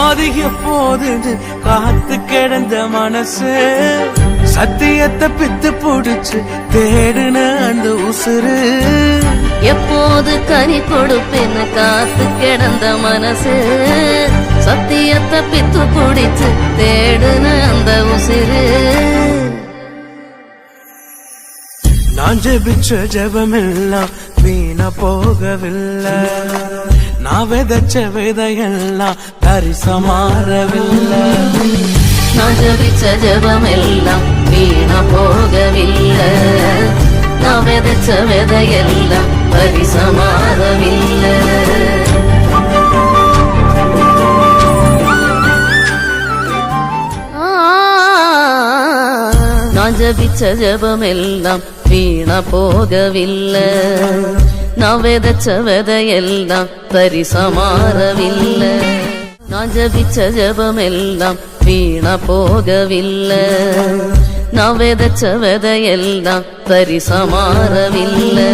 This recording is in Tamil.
அது எப்போதுன்னு காத்து கிடந்த மனசு சத்தியத்தை பித்து புடிச்சு தேடுன அந்த உசுறு எப்போது கனி கொடுப்பேன்னு காத்து கிடந்த மனசு சத்தியத்தை பித்து புடிச்சு தேடுன அந்த உசுறு நான் ஜெபிச்ச ஜெபமெல்லாம் வீணா போகவில்லை நான் விதைச்ச விதையெல்லாம் தரிசமாறவில்லை நான் ஜபிச்ச ஜபமெல்லாம் வீணா போகவில்லை நான் விதைச்ச விதையெல்லாம் பரிசமாறவில்லை நான் ஜபிச்ச ஜபமெல்லாம் வீணா போகவில்லை நான் விதைச்ச விதையெல்லாம் பரிசமாறவில்லை நான் ஜபிச்ச ஜபமெல்லாம் வீணா போகவில்லை நான் விதைச்ச விதையெல்லாம் பரிசமாறவில்லை